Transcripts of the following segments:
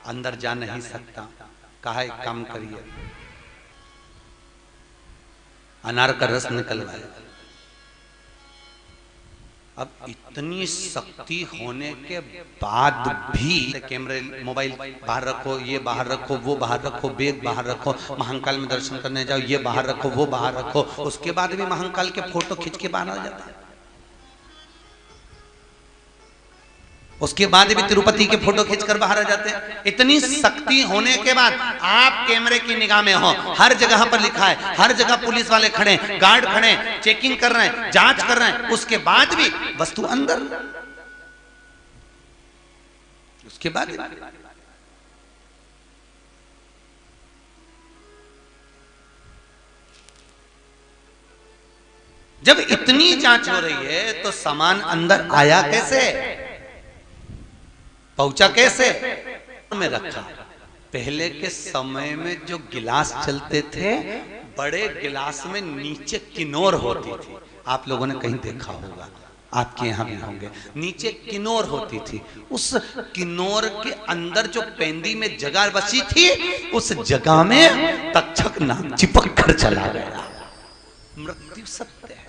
अंदर जा नहीं सकता। कहा एक काम करिए, अनार का रस निकलवाए। अब इतनी शक्ति होने के बाद भी कैमरे, मोबाइल बाहर रखो, ये बाहर रखो, वो बाहर रखो, बैग बाहर रखो, महाकाल में दर्शन करने जाओ, ये बाहर रखो, वो बाहर रखो, उसके बाद भी महाकाल के फोटो खींच के बाहर आ जाता है। उसके बाद भी तिरुपति के फोटो खींचकर बाहर आ जाते हैं। इतनी शक्ति होने के बाद आप कैमरे की निगाह में हो, हर जगह पर लिखा है, हर जगह पुलिस वाले खड़े, गार्ड खड़े, चेकिंग कर रहे हैं, जांच कर रहे हैं, उसके बाद भी वस्तु अंदर। उसके बाद जब इतनी जांच हो रही है तो सामान अंदर आया कैसे, पहुंचा कैसे, में रखा। पहले के समय में जो गिलास चलते थे, बड़े गिलास में नीचे किनोर होती थी। आप लोगों ने कहीं देखा होगा, आपके यहाँ भी होंगे, नीचे किनोर होती थी। उस किनोर के अंदर जो पेंदी में जगह बची थी, उस जगह में तक्षक नाग चिपक कर चला गया। मृत्यु सत्य है।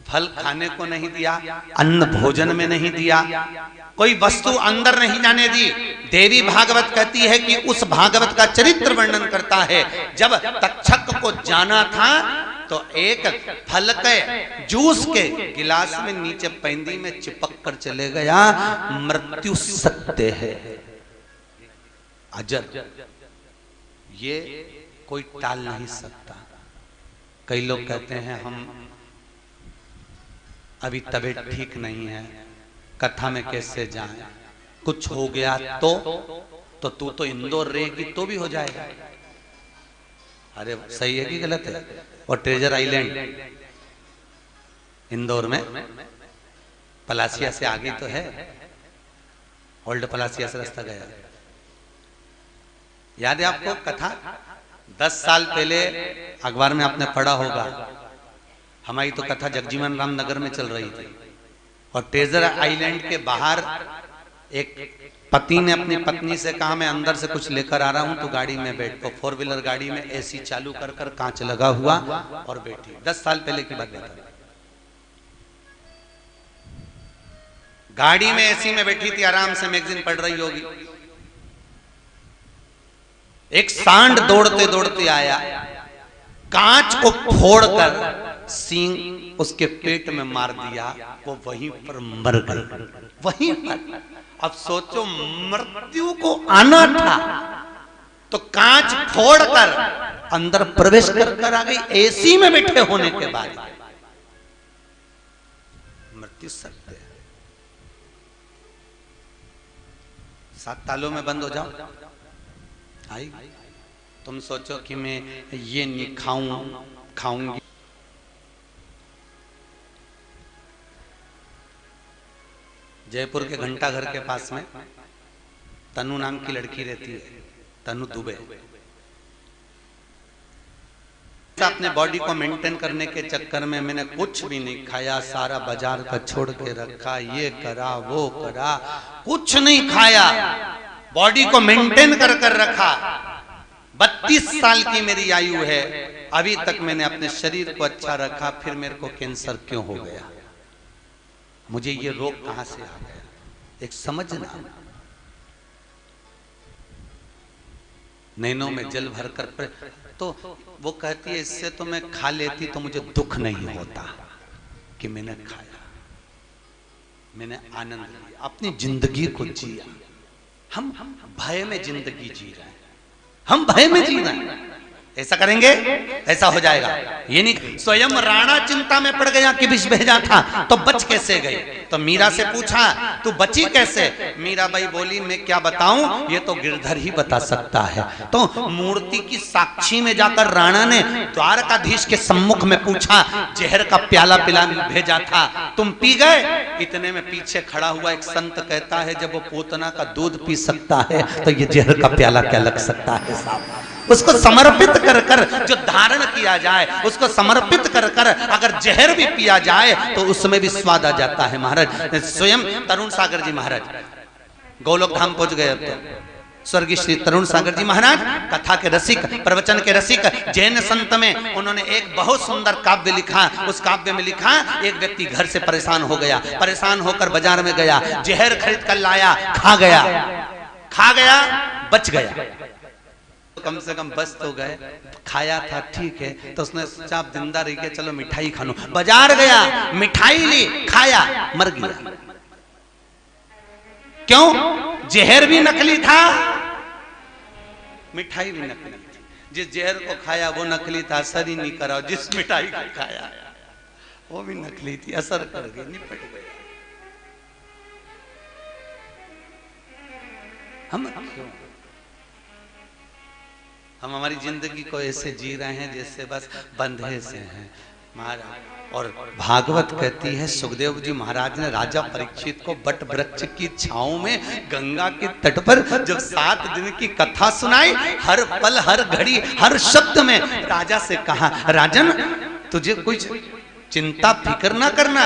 फल खाने को नहीं दिया, अन्न भोजन में नहीं दिया, कोई वस्तु अंदर नहीं जाने दी। देवी भागवत कहती है कि उस भागवत का चरित्र वर्णन करता है, जब तक्षक को जाना था तो एक फल के जूस के गिलास में नीचे पेंदी में चिपक कर चले गया। मृत्यु सत्य है, अजर, ये कोई टाल नहीं सकता। कई लोग कहते हैं हम अभी तबीयत ठीक नहीं है, कथा में कैसे जाए, कुछ हो गया तो तू तो इंदौर रहेगी तो भी हो जाएगा। अरे सही है कि गलत है? और ट्रेजर आइलैंड इंदौर में पलासिया से आगे तो है, ओल्ड पलासिया से रास्ता गया। याद है आपको कथा? 10 साल पहले अखबार में आपने पढ़ा होगा, हमारी तो कथा जगजीवन राम नगर में चल रही थी और ट्रेजर आइलैंड के बाहर एक पति ने अपनी पत्नी से कहा मैं अंदर से कुछ लेकर आ रहा हूं तो गाड़ी में बैठ। तो 4 व्हीलर गाड़ी में एसी चालू कर कर कांच लगा हुआ और बैठी। 10 साल पहले की बात बता। गाड़ी में एसी में बैठी थी, आराम से मैगजीन पढ़ रही होगी। एक सांड दौड़ते दौड़ते आया, कांच को फोड़कर सींग उसके पेट में मार दिया, वो वहीं पर मर गई, वहीं पर। अब सोचो, मृत्यु को आना था तो कांच फोड़कर अंदर प्रवेश कर आ गई, एसी में बैठे होने के बाद। मृत्यु सत्य है। 7 तालों में बंद हो जाओ, आई तुम सोचो कि मैं ये नहीं खाऊंगी। जयपुर के घंटा घर के पास में तनु नाम की लड़की रहती है, तनु दुबे। अपने बॉडी को मेंटेन करने के चक्कर में मैंने कुछ भी नहीं खाया, सारा बाजार का छोड़ के रखा, ये करा वो करा, कुछ नहीं खाया, बॉडी को मेंटेन कर कर रखा। 32 साल की मेरी आयु है, अभी तक मैंने अपने शरीर को अच्छा रखा, फिर मेरे को कैंसर क्यों हो गया? मुझे ये रोग कहां से आ गया? एक समझना। नैनों में जल भरकर तो वो कहती है इससे तो मैं खा लेती तो मुझे दुख नहीं होता कि मैंने खाया, मैंने आनंद लिया, अपनी जिंदगी को जिया। हम भय में जिंदगी जी रहे हैं, हम भय में जी रहे हैं। ऐसा करेंगे ऐसा हो जाएगा। ये नहीं स्वयं राणा चिंता में पड़ गया कि विष भेजा था तो बच कैसे गई? तो मीरा से पूछा तू बची कैसे? मीराबाई बोली मैं क्या बताऊं, ये तो गिरधर ही बता सकता है। तो मूर्ति की साक्षी में जाकर राणा ने द्वारकाधीश के सम्मुख में पूछा, जहर का प्याला पिला भेजा था तुम पी गए? इतने में पीछे खड़ा हुआ एक संत कहता है जब वो पूतना का दूध पी सकता है तो ये जहर का प्याला क्या लग सकता है साहब? उसको समर्पित कर कर जो धारण किया जाए, उसको समर्पित कर कर अगर जहर भी पिया जाए तो उसमें भी स्वाद आ जाता है। महाराज स्वयं तरुण सागर जी महाराज गोलोक धाम पहुंच गए। अब तो स्वर्गीय श्री तरुण सागर जी महाराज कथा के रसिक, प्रवचन के रसिक, जैन संत में उन्होंने एक बहुत सुंदर काव्य लिखा। उस काव्य में लिखा, एक व्यक्ति घर से परेशान हो गया, परेशान होकर बाजार में गया, जहर खरीद कर लाया, खा गया, बच गया। कम से कम बच तो गए, खाया था ठीक है, तो उसने सोचा आप जिंदा रह के चलो मिठाई खा लो। बाजार गया, मिठाई ली, खाया, मर गया। क्यों? जहर भी नकली था, मिठाई भी नकली थी। जिस जहर को खाया वो नकली था, असर ही नहीं करा। जिस मिठाई को खाया वो भी नकली थी, असर कर गई, निपट गया। हम हमारी जिंदगी को ऐसे जी रहे हैं जैसे बस बंधे से हैं महाराज। और भागवत कहती है, सुखदेव जी महाराज ने राजा परीक्षित को बट वृक्ष की छांव में गंगा के तट पर जब 7 दिन की कथा सुनाई, हर पल, हर घड़ी, हर शब्द में राजा से कहा, राजन तुझे कुछ चिंता फिक्र ना करना,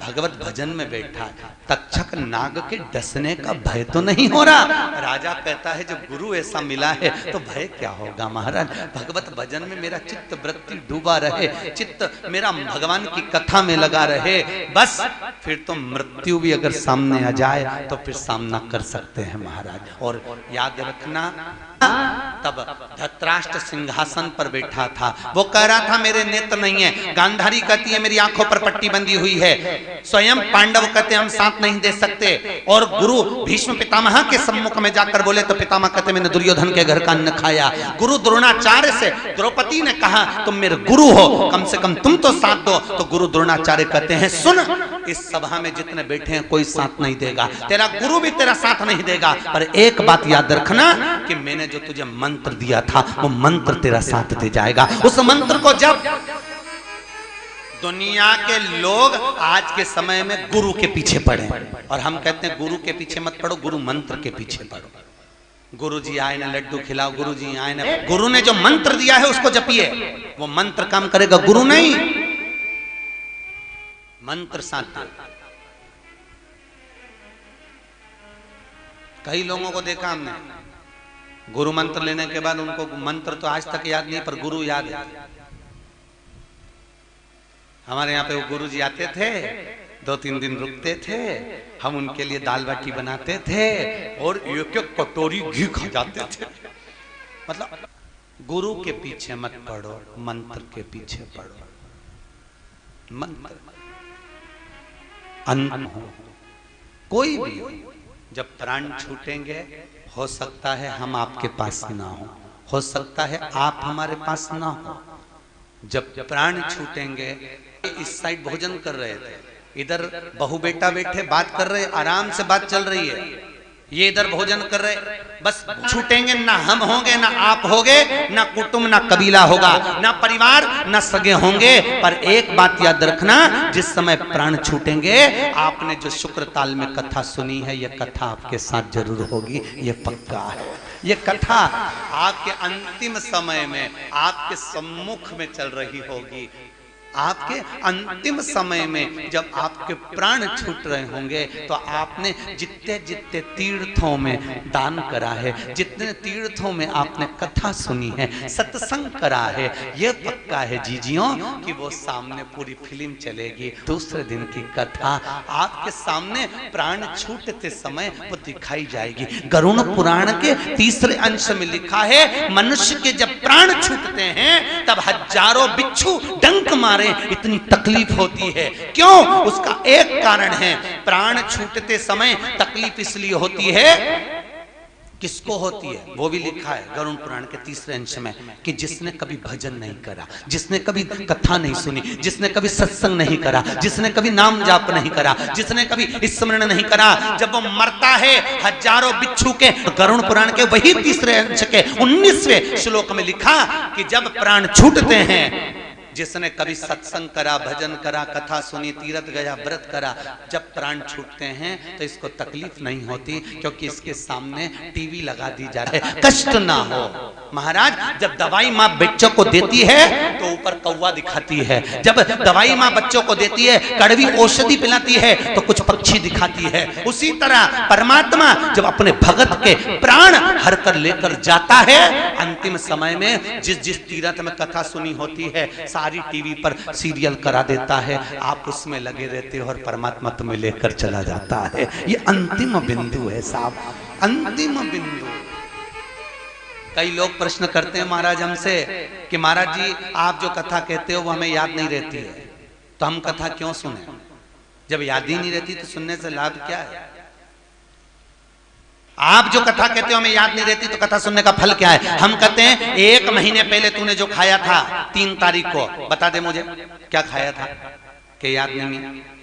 भगवत भजन में बैठा, तक्षक नाग के डसने का भय तो नहीं हो रहा। राजा कहता है जब गुरु ऐसा मिला है तो भय क्या होगा महाराज, भगवत भजन में मेरा चित्त वृत्ति डूबा रहे, चित्त मेरा भगवान की कथा में लगा रहे, बस फिर तो मृत्यु भी अगर सामने आ जाए तो फिर सामना कर सकते हैं महाराज। और याद रखना, तब धृतराष्ट्र सिंहासन पर बैठा था, वो कह रहा था मेरे नेत्र नहीं है, गांधारी कहती है मेरी आंखों पर पट्टी बंधी हुई है, स्वयं पांडव कहते हम साथ नहीं दे सकते, और गुरु भीष्म पितामह के सम्मुख में जाकर बोले तो पितामह कहते मैंने दुर्योधन के घर का अन्न खाया। गुरु द्रोणाचार्य से द्रौपदी ने कहा तुम मेरे गुरु हो, कम से कम तुम तो साथ दो, तो गुरु द्रोणाचार्य कहते हैं सुन, इस सभा में जितने बैठे हैं कोई साथ नहीं देगा, तेरा गुरु भी तेरा साथ नहीं देगा, पर एक बात याद रखना कि मैंने जो तुझे मंत्र दिया था वो मंत्र तेरा साथ दे जाएगा। उस मंत्र को जब दुनिया के लोग आज के समय में गुरु के पीछे पड़े, और हम कहते हैं गुरु के पीछे मत पड़ो, गुरु मंत्र के पीछे पड़ो। गुरु जी आए ना लड्डू खिलाओ, गुरु जी आए ना, गुरु ने जो मंत्र दिया है उसको जपिए, वो मंत्र काम करेगा, गुरु नहीं, मंत्र साथ। कई लोगों को देखा हमने, गुरु मंत्र लेने के बाद उनको मंत्र तो आज तक याद नहीं, पर गुरु याद है। हमारे यहाँ पे वो गुरु जी आते थे, 2-3 दिन रुकते थे, हम उनके लिए दाल बाटी बनाते थे और एक कटोरी घी खा जाते थे। मतलब गुरु के पीछे मत पड़ो, मंत्र के पीछे पड़ो। मंत्र अंत हो, कोई भी जब प्राण छूटेंगे हो सकता है हम आपके पास ना हो सकता है आप हमारे पास ना हो। जब प्राण छूटेंगे, इस साइड भोजन कर रहे थे, इधर बहू बेटा बैठे बात कर रहे, आराम से बात चल रही है, ये इधर भोजन कर रहे, बस छूटेंगे ना हम होंगे, ना आप होगे, ना कुटुंब, ना कबीला होगा, ना परिवार, ना सगे होंगे। पर एक बात याद रखना, जिस समय प्राण छूटेंगे, आपने जो शुक्र ताल में कथा सुनी है, यह कथा आपके साथ जरूर होगी, ये पक्का है। ये कथा आपके अंतिम समय में आपके सम्मुख में चल रही होगी, आपके अंतिम समय में जब आपके प्राण छूट रहे होंगे, तो आपने जितने जितने तीर्थों में दान करा है, जितने तीर्थों में आपने कथा सुनी है, सत्संग करा है, यह पक्का है जीजियों कि वो सामने पूरी फिल्म चलेगी। दूसरे दिन की कथा आपके सामने प्राण छूटते समय वो दिखाई जाएगी। गरुड़ पुराण के 3रे अंश में लिखा है, मनुष्य के जब प्राण छूटते हैं तब हजारों बिच्छू डंक मारे, इतनी तकलीफ होती है। क्यों? उसका एक कारण है, प्राण छूटते समय तकलीफ इसलिए होती है, किसको होती है वो भी लिखा है गरुड़ पुराण के 3रे अंश में, कि जिसने कभी भजन नहीं करा, जिसने कभी कथा नहीं सुनी, जिसने कभी सत्संग नहीं करा, जिसने कभी नाम जाप नहीं करा, जिसने कभी स्मरण नहीं करा, जब वो मरता है हजारों बिच्छू के, गरुड़ पुराण के वही 3रे अंश के 19वें श्लोक में लिखा कि जब प्राण छूटते हैं, जिसने कभी सत्संग करा, भजन करा, कथा सुनी, तीर्थ गया, व्रत करा, जब प्राण छूटते हैं तो इसको तकलीफ नहीं होती, क्योंकि इसके सामने टीवी लगा दी जा रही है, कष्ट ना हो। महाराज जब दवाई माँ बच्चों को देती है तो ऊपर कौवा दिखाती है, जब दवाई माँ बच्चों को देती है, कड़वी औषधि पिलाती है तो कुछ पक्षी दिखाती है। उसी तरह परमात्मा जब अपने भगत के प्राण हर कर लेकर जाता है, अंतिम समय में जिस जिस तीर्थ में कथा सुनी होती है सारी टीवी पर सीरियल करा देता है, आप उसमें लगे रहते हो और परमात्मा तुम्हें लेकर चला जाता है। ये अंतिम बिंदु है साहब, अंतिम बिंदु। कई लोग प्रश्न करते हैं महाराज हमसे कि महाराज जी आप जो कथा कहते हो वो हमें याद नहीं रहती है, तो हम कथा क्यों सुने? जब याद ही नहीं रहती तो सुनने से लाभ क्या है? आप जो कथा कहते हो हमें याद नहीं रहती तो कथा सुनने का फल क्या है? हम कहते हैं 1 महीने पहले तूने जो खाया था 3 तारीख को, बता दे मुझे क्या खाया था, कि याद नहीं है।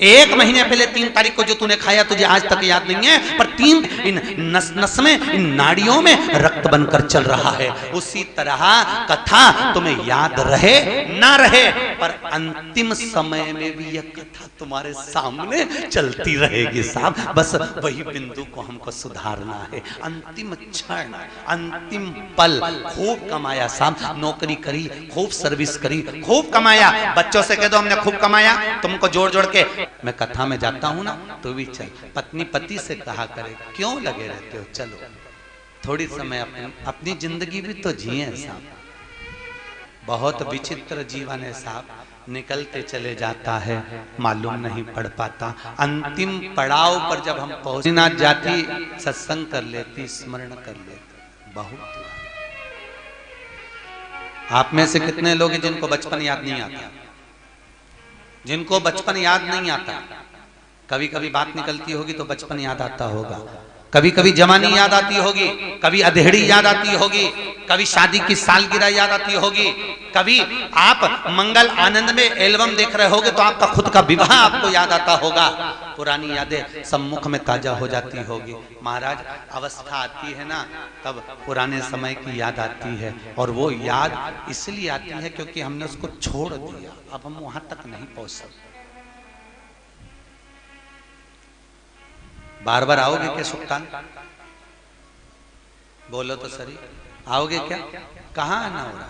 1 महीने पहले 3 तारीख को जो तूने खाया तुझे आज तक याद नहीं है, पर 3 इन नस नस में, इन नाड़ियों में रक्त बनकर चल रहा है। उसी तरह कथा तुम्हें याद रहे ना रहे, पर अंतिम समय में भी यह कथा तुम्हारे सामने चलती रहेगी साहब। बस वही बिंदु को हमको सुधारना है। अंतिम क्षण, अंतिम पल, खूब कमाया साहब, नौकरी करी, खूब सर्विस करी, खूब कमाया। बच्चों से कह दो हमने खूब कमाया, तुमको जोड़ जोड़ के मैं कथा में जाता हूं ना तो भी चल। पत्नी पति से कहा करे क्यों लगे रहते हो, चलो थोड़ी समय अपनी जिंदगी भी तो जिए साहब। बहुत विचित्र जीवन है साहब, निकलते चले जाता है, मालूम नहीं पड़ पाता। अंतिम पड़ाव पर जब हम पहुंचना जाती, सत्संग कर लेती, स्मरण कर लेती। बहुत आप में से कितने लोग हैं जिनको बचपन याद नहीं आता? जिनको बचपन याद नहीं आता, कभी कभी बात निकलती होगी तो बचपन याद आता होगा, कभी कभी जवानी याद आती होगी, कभी अधेड़ी याद आती होगी, कभी शादी की सालगिरह याद आती होगी, कभी आप मंगल आनंद में एल्बम देख रहे होगे तो आपका खुद का विवाह आपको याद आता होगा। पुरानी यादें सम्मुख में ताजा हो जाती होगी। महाराज अवस्था आती है ना तब पुराने समय की याद आती है, और वो याद इसलिए आती है क्योंकि हमने उसको छोड़ दिया, अब हम वहां तक नहीं पहुंच सकते। बार बार आओगे क्या सुल्तान? बोलो तो सही, आओगे क्या? कहाँ आना हो रहा?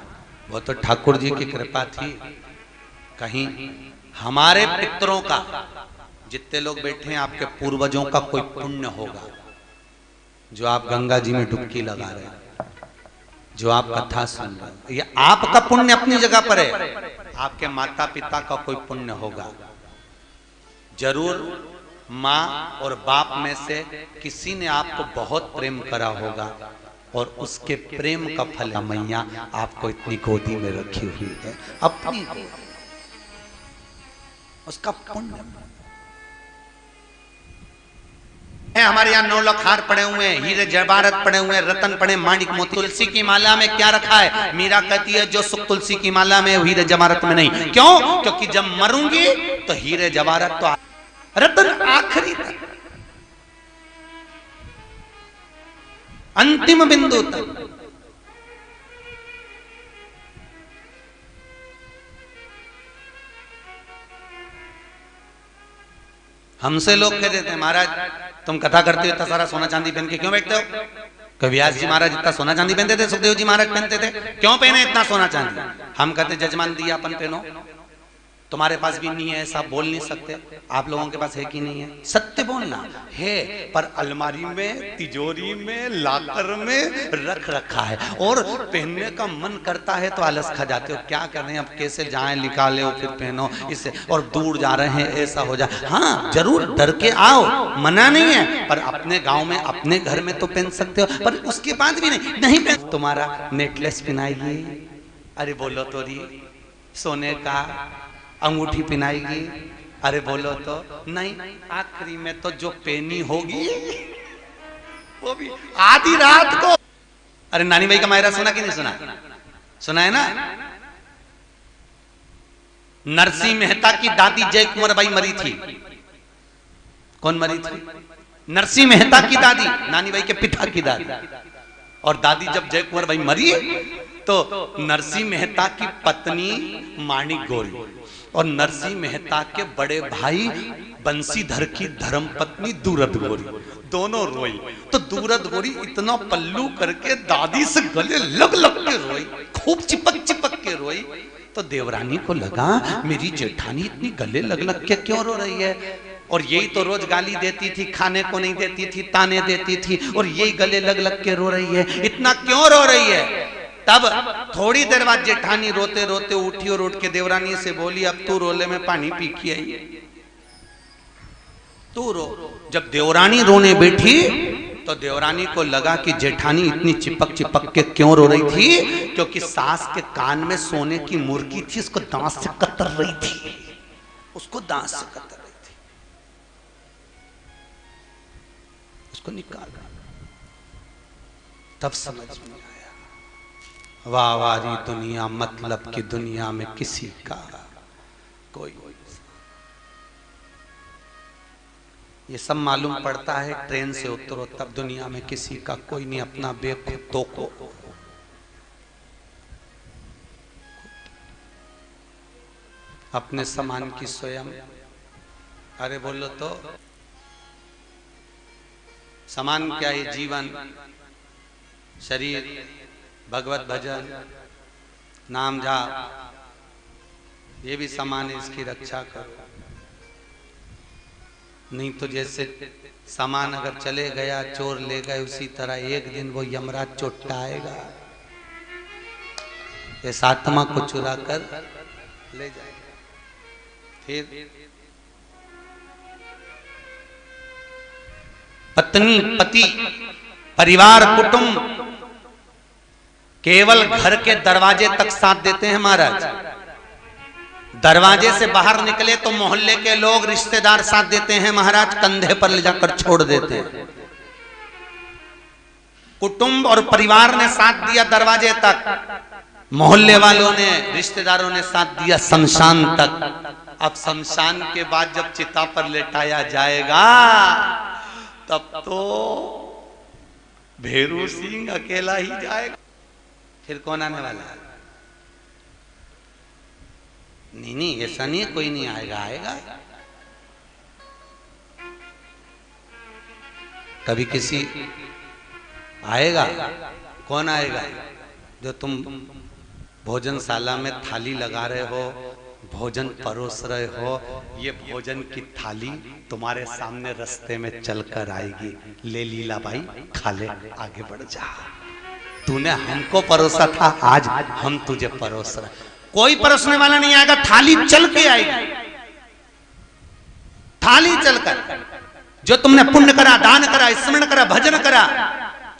वो तो ठाकुर जी की कृपा थी। कहीं हमारे पितरों का, जितने लोग बैठे हैं आपके पूर्वजों का कोई पुण्य होगा, जो आप गंगा जी में डुबकी लगा रहे हैं, जो आप कथा सुन रहे हैं, ये आपका पुण्य अपनी जगह पर है। आपके माता पिता का कोई पुण्य होगा जरूर। माँ और बाप में से किसी ने आपको बहुत प्रेम करा होगा, और उसके प्रेम का फल मैया आपको इतनी गोदी में रखी हुई है, अपनी गोदी, उसका पुण्य है। हमारे यहाँ 9 लाख हार पड़े हुए हैं, हीरे जवाहरात पड़े हुए हैं, रतन पड़े, माणिक मोती। तुलसी की माला में क्या रखा है? मीरा कहती है जो सुख तुलसी की माला में, हीरे जवाहरात में नहीं। क्यों? क्योंकि जब मरूंगी तो हीरे जवाहरात तो रतन आखिरी तक, अंतिम बिंदु तक। हमसे लोग कह देते हैं महाराज तुम कथा करते हो इतना सारा सोना चांदी पहन के क्यों बैठते हो? कवियास जी महाराज इतना सोना चांदी पहनते थे, सुखदेव जी महाराज पहनते थे, क्यों पहने इतना सोना चांदी? हम कहते जजमान दिया अपन पहनो, तुम्हारे पास भी नहीं है, ऐसा बोल नहीं सकते। आप लोगों के पास है कि नहीं है? सत्य बोलना है, पर अलमारी में, तिजोरी में, लाकर में रख रखा है, और पहनने का मन करता है तो आलस खा जाते हो। क्या करें अब, कैसे जाएं, निकाले हो फिर पहनो इससे, और दूर जा रहे हैं ऐसा हो जाए। हाँ जरूर डर के आओ, मना नहीं है, पर अपने गांव में, अपने घर में तो पहन सकते हो, पर उसके बाद भी नहीं पहन। तुम्हारा नेकलेस पहनाएगी, अरे बोलो तो री, सोने का अंगूठी पहनाएगी, अरे बोलो तो नहीं। आखिरी में तो जो पहनी होगी वो भी आधी रात को। अरे नानी भाई का मायरा सुना कि नहीं सुना? सुना है ना? नरसिंह मेहता की दादी जय कुंवर बाई मरी थी। कौन मरी थी? नरसिंह मेहता की दादी, नानी भाई के पिता की दादी। और दादी जब जय कुंवर भाई मरी तो नरसिंह मेहता की पत्नी माणिक गौरी और नरसिंह मेहता के बड़े भाई बंसीधर की धर्मपत्नी दूरद गौरी दोनों रोई। तो दूरद गौरी इतना पल्लू करके दादी से गले लग लग के रोई, खूब चिपक चिपक के रोई। तो देवरानी को लगा मेरी जेठानी इतनी गले लग लग के क्यों रो रही है, और यही तो रोज गाली देती थी, खाने को नहीं देती थी, ताने देती थी, और यही गले लग लग के रो रही है, इतना क्यों रो रही है। तब थोड़ी देर बाद जेठानी रोते रोते उठी और उठ के देवरानी से बोली अब तू रोले में पानी पी के आई, तू रो। जब देवरानी रोने बैठी तो देवरानी को लगा कि जेठानी इतनी चिपक चिपक के क्यों रो रही थी, क्योंकि सास के कान में सोने की मुर्गी थी, उसको दांत से कतर रही थी, उसको दांत से कतर रही थी, उसको निकाल। तब समझ में आया वाह वारी दुनिया, मतलब की दुनिया में किसी का कोई। ये सब मालूम पड़ता है ट्रेन से उतरो तब दुनिया में किसी का कोई नहीं, अपना बेख तो को। अपने समान की स्वयं, अरे बोलो तो समान क्या है, जीवन, शरीर, भगवत भजन, नाम जाप, ये भी समान है, इसकी रक्षा करो। नहीं तो जैसे सामान अगर चले गया, चोर ले गए, उसी तरह एक दिन वो यमराज चोट्टा आएगा, इस आत्मा को चुरा कर ले जाएगा। फिर पत्नी, पति, परिवार, कुटुंब केवल घर के दरवाजे तक साथ देते हैं महाराज। दरवाजे से बाहर निकले तो मोहल्ले के लोग, रिश्तेदार साथ देते हैं महाराज, कंधे पर ले जाकर छोड़ देते हैं। कुटुंब और परिवार ने साथ दिया दरवाजे तक, मोहल्ले वालों ने, रिश्तेदारों ने साथ दिया शमशान तक। अब शमशान के बाद जब चिता पर लेटाया जाएगा तब तो भेरू सिंह अकेला ही जाएगा, फिर कौन आने वाला है? नहीं, ऐसा नहीं, कोई नहीं आएगा, आएगा कभी किसी आएगा। कौन आएगा? जो तुम भोजनशाला में थाली लगा रहे हो, भोजन परोस रहे हो, ये भोजन की थाली तुम्हारे सामने रास्ते में चलकर आएगी, ले लीला भाई खा ले, आगे बढ़ जा, तूने हमको परोसा था, आज हम तुझे परोस रहे। कोई परोसने वाला नहीं आएगा, थाली चल के आएगी, थाली चलकर। जो तुमने पुण्य करा, दान करा, स्मरण करा, भजन करा।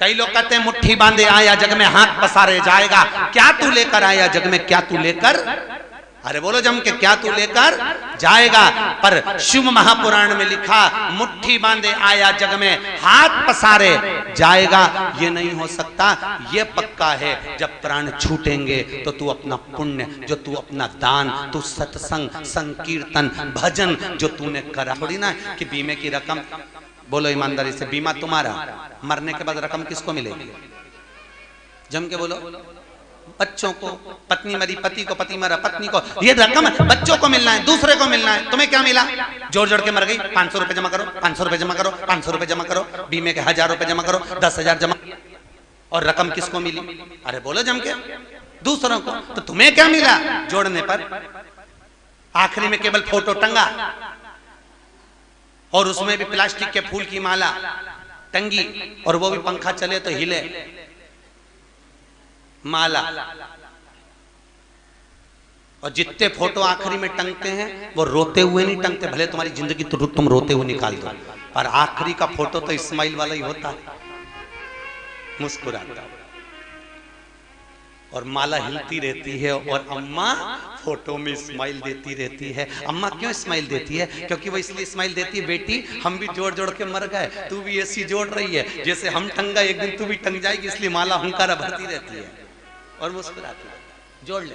कई लोग कहते हैं मुट्ठी बांधे आया जग में हाथ पसारे जाएगा, क्या तू लेकर आया जग में, क्या तू लेकर, अरे बोलो जम के, क्या तू लेकर जाएगा। पर शिव महापुराण में लिखा मुट्ठी बांधे आया जग में हाथ पसारे जाएगा, ये नहीं हो सकता। ये पक्का है जब प्राण छूटेंगे तो तू अपना पुण्य, जो तू अपना दान, तू सत्संग, संकीर्तन, भजन जो तूने करा, थोड़ी ना कि बीमे की रकम, बोलो ईमानदारी से, बीमा तुम्हारा, मरने के बाद रकम किसको मिलेगी? जम के बोलो। बच्चों को, पत्नी मरी पति को, पति मरा पत्नी को, ये रकम बच्चों को मिलना है, दूसरे को मिलना है। तुम्हें क्या मिला? जोड़ जोड़ के मर गई, 500 रुपए जमा करो, 500 रुपए जमा करो, 500 रुपए जमा करो, बीमे के 1000 रुपए जमा करो, 10,000 जमा, और रकम किसको मिली? अरे बोलो जम के, दूसरों को। तो तुम्हें क्या मिला जोड़ने पर? आखिरी में केवल फोटो टंगा, और उसमें भी प्लास्टिक के फूल की माला टंगी, और वो भी पंखा चले तो हिले माला। और जितने फोटो आखिरी में टंगते हैं वो रोते हुए नहीं टंगते, भले तुम्हारी जिंदगी तो तुम रोते हुए निकाल दो, पर आखिरी का फोटो तो इस्माइल वाला ही होता है, मुस्कुराता, और माला हिलती रहती है, और अम्मा फोटो में स्माइल देती रहती है। अम्मा क्यों स्माइल देती है? क्योंकि वो इसलिए स्माइल देती है, बेटी हम भी जोड़ जोड़ के मर गए, तू भी ऐसी जोड़ रही है, जैसे हम टंगा एक दिन तू भी टंग जाएगी, इसलिए माला हुंकारा भरती रहती है और मुस्कुराती है। जोड़ ले,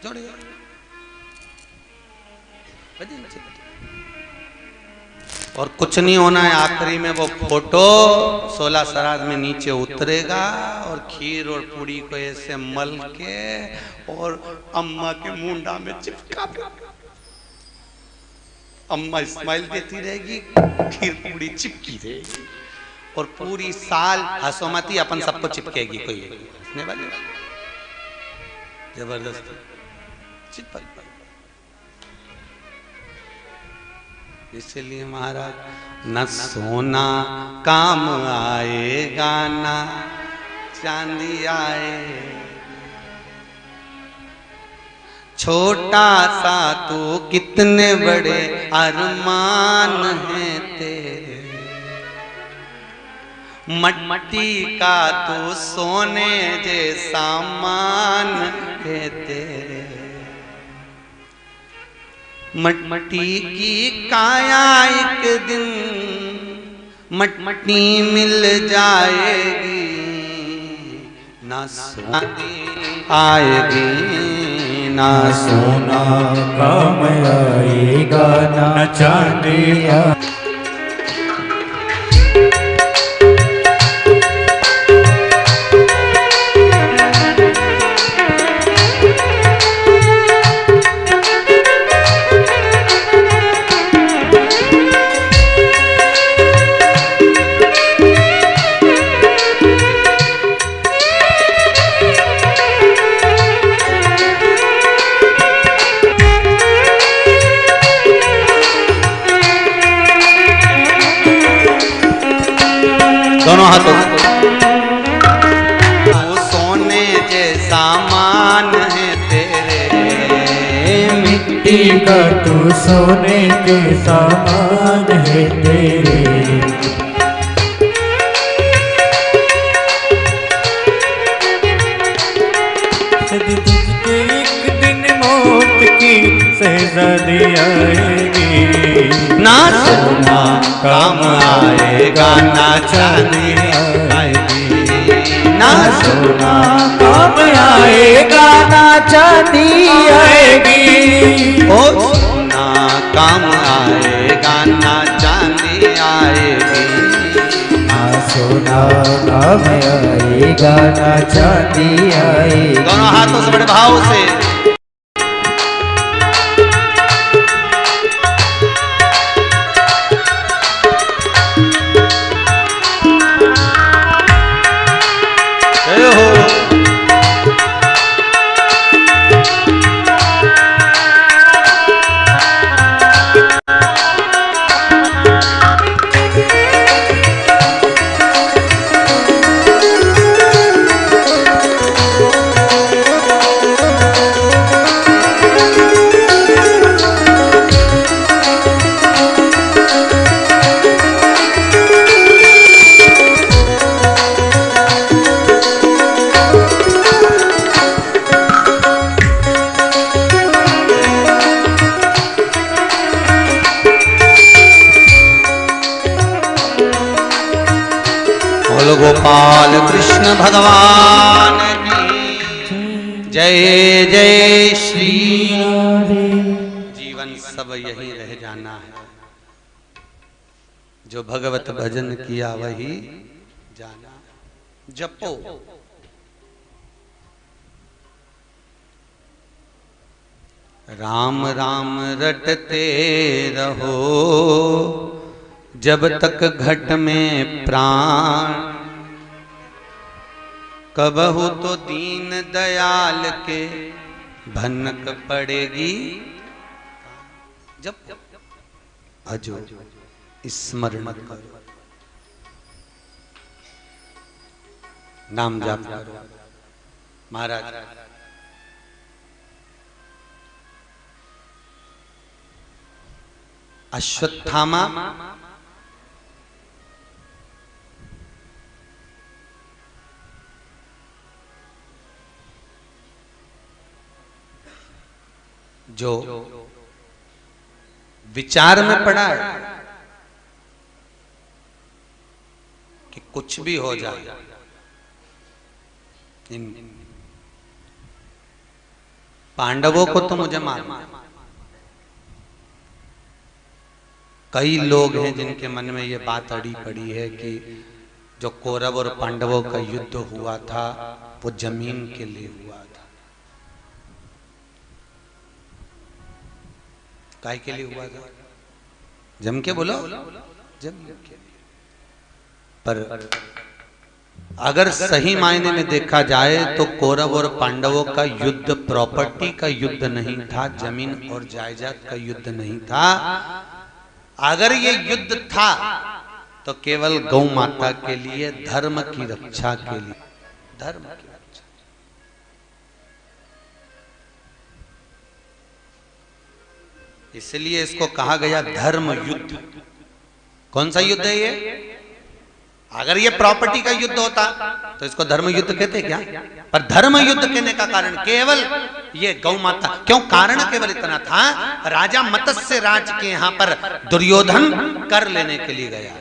जोड़ेगा। और कुछ नहीं होना है। आखिरी में वो फोटो 16 श्राद्ध में नीचे उतरेगा और खीर और पूड़ी को ऐसे मल के और अम्मा के मुंडा में चिपका दे। अम्मा स्माइल देती रहेगी, खीर पूड़ी चिपकी रहेगी और पूरी साल हसोमती अपन सबको चिपकेगी। कोई हंसने वाली जबरदस्त चिपक। इसलिए महाराज न सोना काम आएगा ना चांदी आए, छोटा सा तो कितने बड़े अरमान हैं तेरे, मट्टी का तो सोने जैसा मान है तेरे, मट्टी की काया एक दिन मट्टी मिल जाएगी, ना सोना आएगी ना सोना काम आएगा ना चांदी। दोनों हाथों वो सोने जैसा मान है तेरे, मिट्टी का तू सोने के समान है तेरे, तुझके एक दिन मौत की शहजादी आएगी, ना सोना काम आएगा ना चांदी आएगी, ना सोना काम आएगा ना चांदी आएगी, ओ सोना काम आएगा ना चांदी आएगी, ना सोना काम आएगा ना चांदी आएगी। दोनों हाथों से बड़े भाव से गोपाल कृष्ण भगवान की जय जय श्री। जीवन सब यही रह जाना है, जो भगवत भजन किया वही जाना। जपो राम राम रटते रहो, जब तक घट में प्राण, कबहू तो दीन दयाल के भनक पड़ेगी। जब अजो स्मरण करो, नाम जाप करो। महाराज अश्वत्थामा जो विचार में पड़ा है कि कुछ भी हो जाए, इन पांडवों को तो मुझे मालूम है, कई लोग हैं जिनके मन में ये बात अड़ी पड़ी है कि जो कौरव और पांडवों का युद्ध हुआ था वो जमीन के लिए हुआ था। काय के लिए हुआ था? जम के बोलो, जम के। पर अगर सही मायने में देखा जाए तो कौरव और पांडवों का युद्ध प्रॉपर्टी का युद्ध नहीं था, जमीन और जायदाद का युद्ध नहीं था। अगर ये युद्ध था तो केवल गौ माता के लिए, धर्म की रक्षा के लिए, धर्म की रक्षा। इसलिए इसको कहा गया धर्म युद्ध। कौन सा युद्ध है ये? अगर ये प्रॉपर्टी का युद्ध होता तो इसको धर्म युद्ध कहते क्या? पर धर्म युद्ध कहने का कारण केवल ये गौ माता। क्यों? कारण केवल इतना था, राजा मत्स्य राज के यहां पर दुर्योधन कर लेने के लिए गया,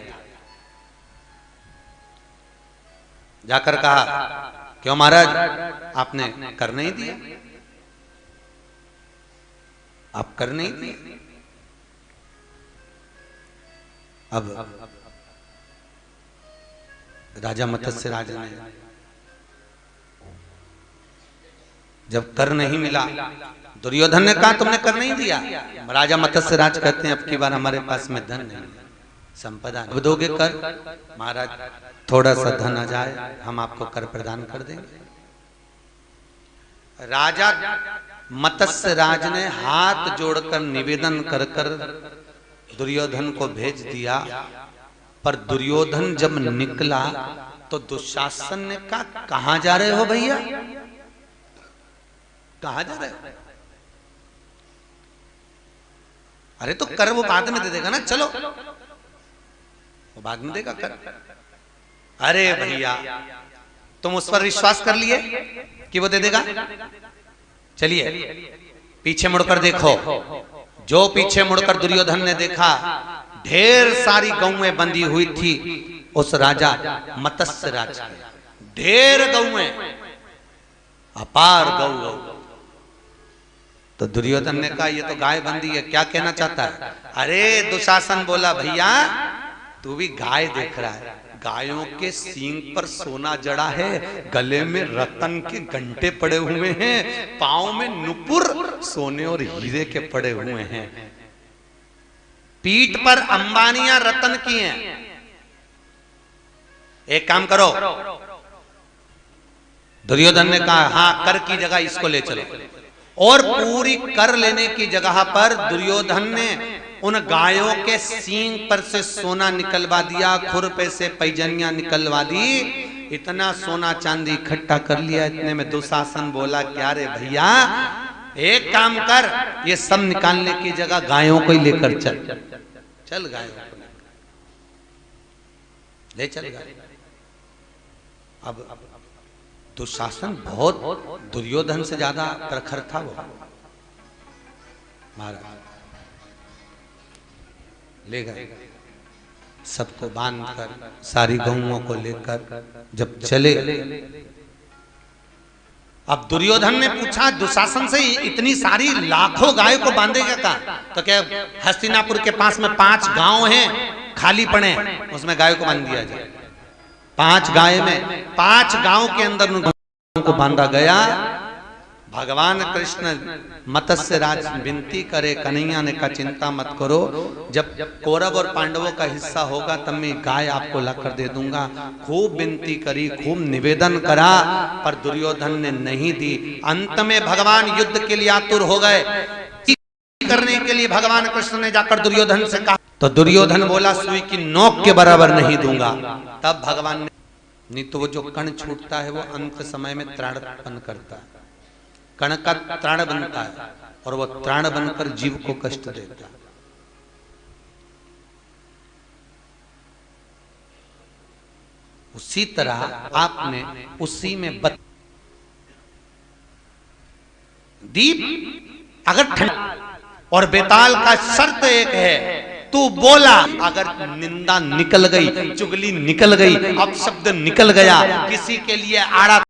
जाकर कहा क्यों महाराज आपने कर नहीं दिया, आप कर नहीं दिए। अब राजा मत्स्य राज ने जब कर नहीं मिला, दुर्योधन ने कहा तुमने कर नहीं दिया। राजा मत्स्य राज कहते हैं अब की बार हमारे पास में धन नहीं, संपदा अब दोगे कर? महाराज थोड़ा सा धन आ जाए हम आपको कर प्रदान कर देंगे। राजा मत्स्य राज ने हाथ जोड़कर निवेदन कर कर दुर्योधन को भेज दिया। पर दुर्योधन जब निकला तो दुशासन ने कहा कहां जा रहे हो भैया, कहां जा रहे हो? अरे तो कर वो बाद में दे देगा ना, चलो वो बाद में देगा कर। अरे भैया तुम उस पर विश्वास कर लिए कि वो दे देगा? चलिए पीछे मुड़कर देखो। जो पीछे मुड़कर दुर्योधन ने देखा, ढेर सारी गौएं बंधी हुई थी उस राजा मत्स्य राज की, ढेर गौएं, अपार गौ। तो दुर्योधन ने कहा ये तो गाय बंधी है, क्या कहना चाहता है? अरे दुशासन बोला भैया तू भी गाय देख रहा है, गायों के सींग पर सोना जड़ा है, गले में रतन के घंटे पड़े हुए हैं, पांव में नुपुर सोने और हीरे के पड़े हुए हैं, पीठ पर अंबानियां रतन की हैं। एक काम करो, दुर्योधन ने कहा हाँ कर की जगह इसको ले चलो। और पूरी कर लेने की जगह पर दुर्योधन ने उन गायों के सींग पर से सोना निकलवा दिया, खुरपे से पैजनियां निकलवा दी, इतना सोना चांदी इकट्ठा कर लिया। इतने में दुशासन बोला क्या रे भैया एक काम कर, ये सब निकालने की जगह गायों को ही लेकर चल, चल गायों को ले चल गाय। अब दुशासन बहुत दुर्योधन से ज्यादा प्रखर था वो महाराज। ले गए सबको बांधकर, सारी गौओं को लेकर जब चले। अब दुर्योधन ने पूछा दुशासन से इतनी सारी लाखों गायों को बांधेगा क्या? तो क्या हस्तिनापुर के पास में 5 गांव हैं खाली पड़े, उसमें गायों को बांध दिया जाए। 5 गाय में 5 गांव के अंदर उन गायों को बांधा गया। भगवान कृष्ण मत्स्य राज विनती करे, कन्हैया ने कहा चिंता मत करो, जब कौरव और पांडवों का हिस्सा होगा तब मैं गाय आपको लाकर दे दूंगा। खूब विनती करी, खूब निवेदन करा, पर दुर्योधन ने नहीं दी। अंत में भगवान युद्ध के लिए आतुर हो गए। करने के लिए भगवान कृष्ण ने जाकर दुर्योधन से कहा, तो दुर्योधन बोला सुई की नोक के बराबर नहीं दूंगा। तब भगवान ने, नहीं तो वो जो कण छूटता है वो अंत समय में त्राण उत्पन्न करता है, कण का त्राण बनता है और वो त्राण बनकर जीव को कष्ट देता है। उसी तरह आपने उसी में दीप अगर ठंड और बेताल का शर्त एक है, तू बोला अगर निंदा निकल गई, चुगली निकल गई, अपशब्द निकल गया, किसी के लिए आड़ा